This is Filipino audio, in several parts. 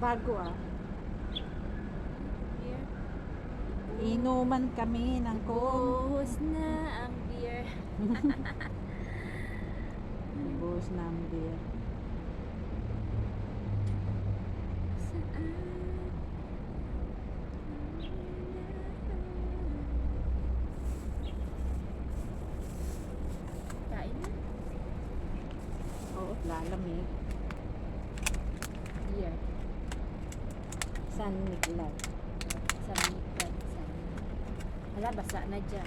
bago ah. Beer. Inuman kami ng Buhos na ang beer. Buhos na ang beer. Saan? Kain na? Oo, lalamig. Beer. San Nicolay. San Miguel. Hala, basa na dyan.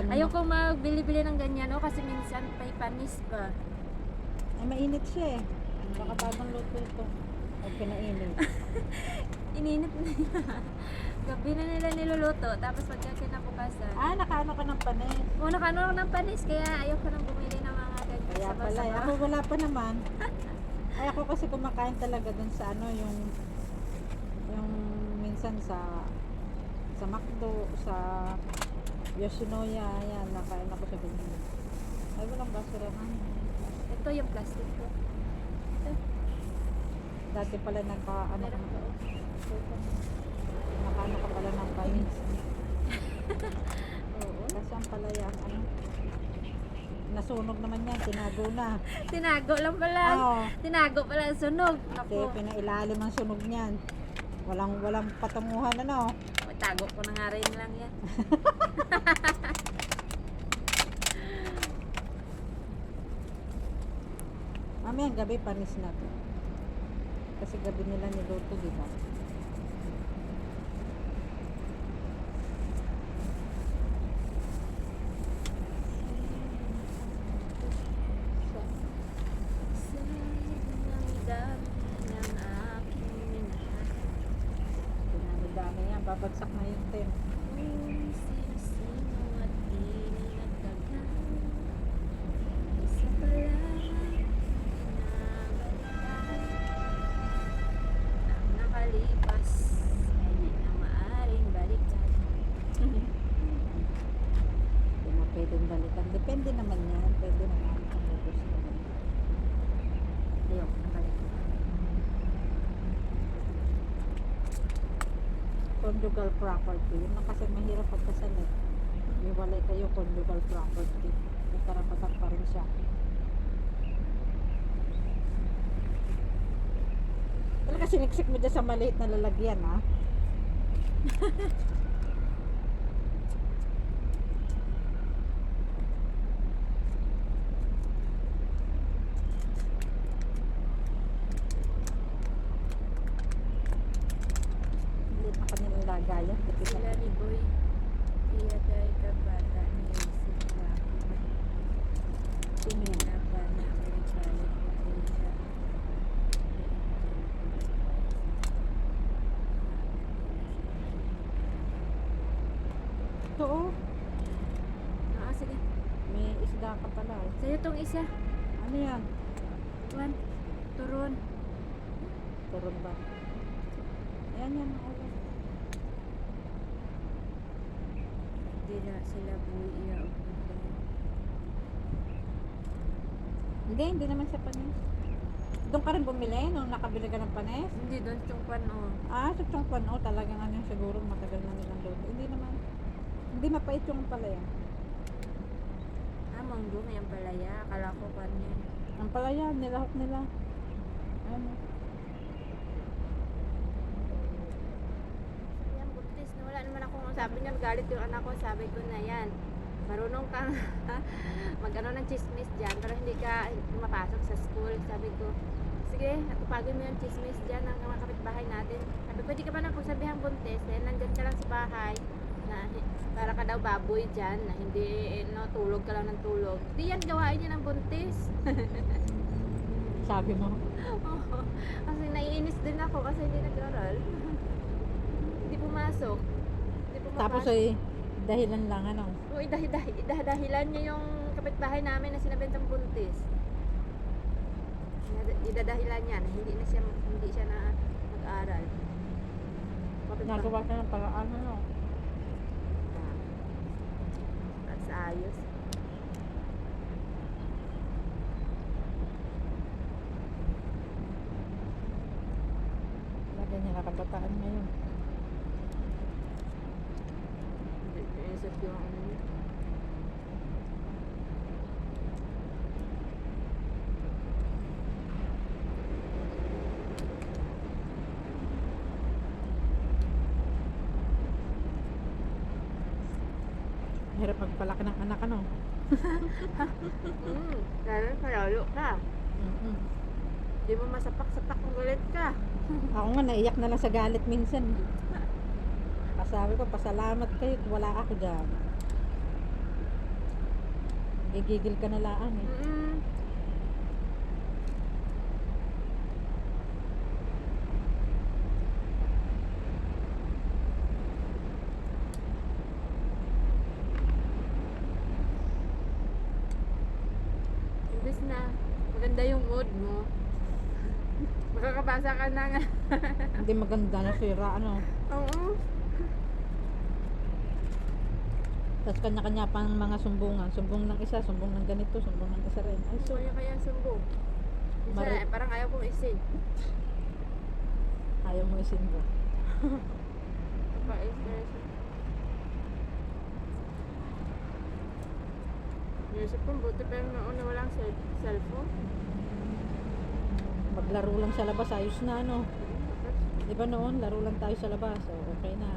Ayoko magbili-bili ng ganyan, oh, kasi minsan may panis pa. Ay, mainit siya eh. Baka bagong luto ito. Ay, pinainit. Ininit na niya. Gabi na nila niluluto, tapos pagka kinabukasan. Ah, nakaano ka ng panis. Oh, nakano ako ng panis, kaya ayoko nang bumili ng mga ganyan. Kaya pala, eh. Ako wala pa naman. Ay, ako kasi kumakain talaga dun sa ano, yung minsan sa McDo, sa Yoshinoya, yan, nakain ako sa ganyan. Ay, walang basura man. Ito yung plastic ko. Ito. Dati pala nakaano ka Meron na, pa, oh. nakaano ka pala ng panis. Oo. Kasi ang palaya, ano, nasunog naman yan, tinago na. Tinago lang pala. Oo. Tinago pala ang sunog. Kasi Ako. pinailalim ang sunog niyan. Walang patunguhan, ano. Tago ko na nga rin lang yan. Mamayang gabi panis na to. Kasi gabi nila niluto, di ba? Sa dami ng aking minahal. Dinami-dami yan, babagsak na yung tem. Kung sino-sino at di nagtagal, isa pa lamang nabalitaan. Ang nakalipas ay di na maaaring balikan. Hindi mo pwedeng balikan. Depende naman yan. Pwede naman kung may gusto mo. Ayoko na balikan. Conjugal property. Yun lang kasi mahirap pagkasal eh. Iwalay kayo, conjugal property. May karapatan pa rin siya. Talaga siniksik mo dyan sa maliit na lalagyan, ha? Maliit na kanilang lagayan. Sila ni Boy, iya dahil kabata ni Isip Bakit. Tingin. Na ba na pinagpalit ko siya? Ito, oh. Sige. May isda ka pala, eh. Sa'yo tong isa. Ano yan? Juan, turon. Turon ba? Ayan yan. Okay. Di na sila Boy, iya o Hindi naman sa panis. Doon ka rin bumili nung nakabili ka ng panis? Hindi, doon yung Juan, oh. Ah, sa Chongpan, oh, talagang ano siguro matagal na nilang luto. Hindi naman. Hindi mapait yung palaya. Ah, manggo, may ampalaya. Akala ko Juan yan. Ang palaya, nilahok nila. Ano? Yan, buntis na wala naman akong sabi niya, galit yung anak ko, sabi ko na yan. Marunong kang mag-ano ng chismis dyan, pero hindi ka mapasok sa school. Sabi ko, sige, pagin mo yung chismis dyan ng mga kapitbahay natin. Sabi, pwede ka ba nang pagsabihang buntis, eh, nandyan ka lang sa bahay, na para ka daw baboy dyan, na hindi, no, tulog ka lang ng tulog. Di yan gawain niya ng buntis. Sabi mo. Oo. Kasi naiinis din ako kasi hindi nag-aral. Hindi pumasok. Hindi pumapasok. Tapos ay dahilan lang ano. Oo, dahilan niya yung kapitbahay namin na sinabentang buntis. Idadahilan niya na hindi siya na mag-aral. Kapit pa. Nagawa siya ng paraan, ano. At sa ayos. Lagyan niya nakabataan ngayon. Inisip yung ano niya. Hirap magpalaki ng anak, ano. Lalo malayo ka. Mm-mm. Di mo masapak-sapak kung galit ka. Ako nga, naiyak na lang sa galit minsan. Sabi ko, pasalamat kayo, wala ako dyan. Gigigil ka na lang, eh. Imbes na maganda yung mood mo. Makakabasa ka na nga. Hindi maganda, nasira, ano. Oo. Tapos kanya-kanya pang mga sumbungan. Sumbong ng isa, sumbong ng ganito, sumbong ng isa rin. Ay, So, kaya sumbong. Mari- Parang ayaw kong isin. ayaw mo isinda. Pa-stress. Naisip ko, buti pero noon na walang cellphone. Maglaro lang sa labas, ayos na, ano. Di ba noon, laro lang tayo sa labas. So, okay na.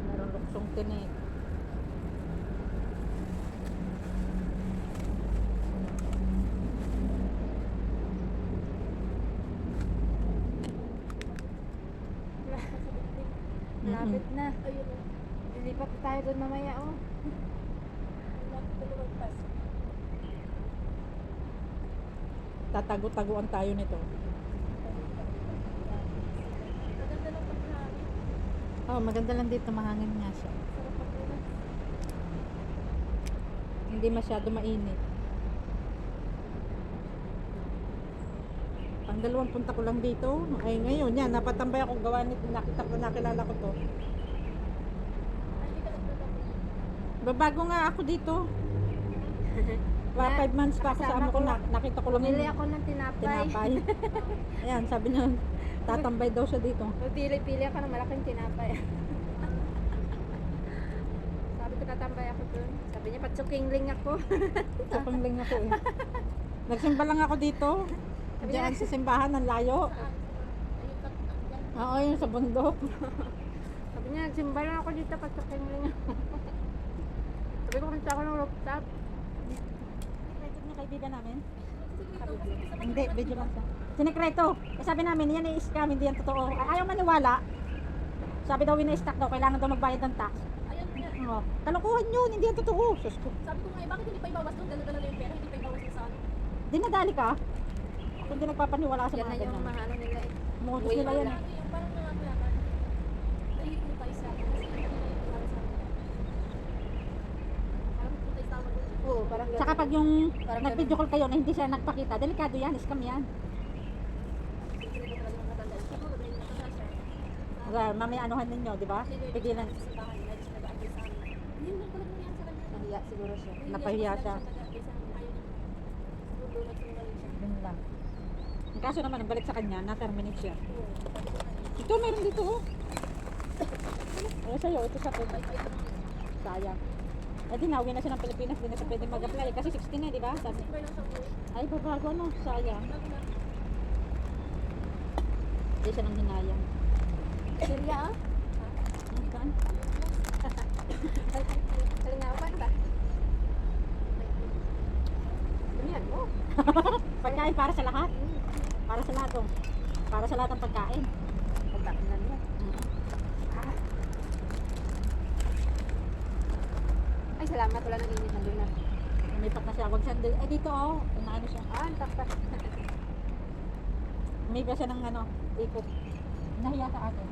Meron luksong tinik. Malapit na. Lilipat tayo doon mamaya, oh. Tatago-taguan tayo nito. Oh, maganda lang dito, mahangin nga siya. Hindi masyado mainit. Pang dalawang punta ko lang dito. Ay, ngayon, yan, napatambay ako gawa nito. Nakilala ko to. Babago nga ako dito. 5 months pa ako sa amo ko. Nakita ko lang Bumili yung ako ng tinapay. tinapay. Ayan, sabi niya, tatambay daw siya dito. Pili ako ng malaking tinapay. Sabi ko tatambay ako doon. Sabi niya, patsukingling ako. Kapangling ako eh. Nagsimba lang ako dito. Diyan sa simbahan, ang layo. Oo, yun sa bundok. Sabi niya, nagsimba lang ako dito, patsukingling ako. Sabi ko, punta ako ng rooftop. Sinekreto niya kaibigan namin? Hindi, video lang siya. Sinekreto. Eh, sabi namin, yan ay scam, hindi yan totoo. Ayaw maniwala. Sabi daw, wina-stack daw, kailangan daw magbayad ng tax. Oo. Kalokohan yun, hindi yan totoo. Sus ko. Sabi ko nga, eh, bakit hindi pa ibawas doon? Dala-dala na yung pera, hindi pa ibawas yung sa ano. Dinadali ka? Kung di nagpapaniwala sa Yan mga na yung ganyan. mahalo nila eh. Modus Wait nila yan. Ano yung parang nangakuyakan? Tahit mo tayo sa akin. Kasi hindi na yung para sa akin. Parang punta yung tawag doon. Oo, parang Tsaka pag yung Parang nag-video call kayo na hindi siya nagpakita, delikado yan, scam yan. Hindi ko talaga nakatanda. Siguro, may nakatanda siya. Mamaya anuhan ninyo, di ba? Pigilan. Sa simbahan, medyo nag-advise sa amin. Hindi mo talaga nangyari sa kanya. Nahiya siguro siya. Napahiya siya. Nag-advise sa amin. Ayaw niya. Siguro, nagsinungaling siya. Yun lang. Ang kaso naman, ang balik sa kanya, na-terminate siya. Oo, sabi ko nga eh. Ito, meron dito, oh. Ano sa'yo? Ito sa pwede. Ay, ito naman. Sayang. Eh, di nauwi na siya ng Pilipinas, di na siya pwede mag-apply. Kasi 16 eh, di ba? Sabi. Sabay lang siya uwi. Ay, babago, ano? Sayang. Bago na. Hindi siya nang hinayang. Silya ah? Ano saan? Kalingapan ba? Ganyan mo. Pagkain para sa lahat. Para sa lahat, oh. Para sa lahat ng pagkain. Pagdakinan mo. Ay, salamat. Wala nang init. Nandun na. Lumipat na siya. Wag siya, eh dito oh. Ano siya. Ah, ang tapat. May ba siya ng ano, ikot. Nahiya sa atin.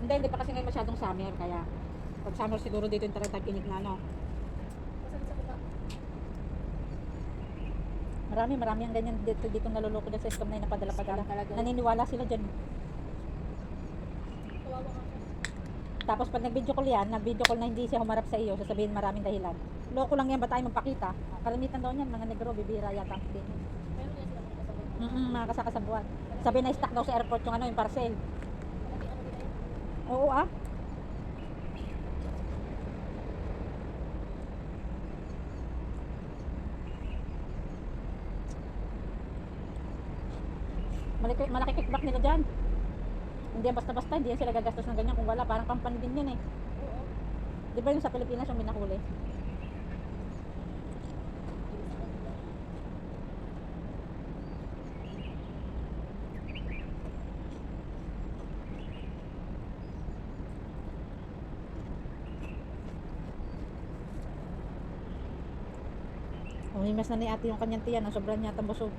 Hindi pa kasi ngayon masyadong summer. Kaya, pag summer siguro dito yung talagang tag-init na ano. Masakit sa kuka. Marami ang ganyan dito naluloko dyan sa scam na yung napadala-padala. Scam talaga. Naniniwala sila dyan. Kawawa nga siya. Tapos pag nag-video call yan, nag-video call na hindi siya humarap sa iyo, sasabihin maraming dahilan. Loko lang yan, ba tayo magpakita? Karamitan daw niyan, mga negro, bibira yata ang din. Meron yan sila mga kasabot. Mga kasakasabuan. Sabi na stock daw sa airport yung ano, yung parcel. Ano din yan? Oo ah. Malaki kickback nila dyan. Hindi yan basta-basta, hindi yan sila gagastos ng ganyan. Kung wala, parang company din yan eh. Oo. Di ba yung sa Pilipinas yung binahuli? Umimas na ni ate yung kanyang tiyan, ang sobrang niya tambusog.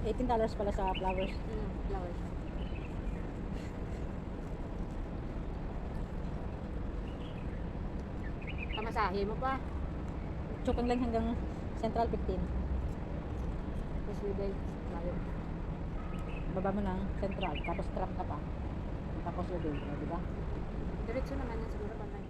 $18 pala sa flowers. Flowers. Kamasahe mo pa. Chupang lang hanggang Central 15. Tapos bibay. Flowers. Baba mo ng Central, tapos tram ka pa. Tapos ulit, di ba? Diretso naman yan siguro pag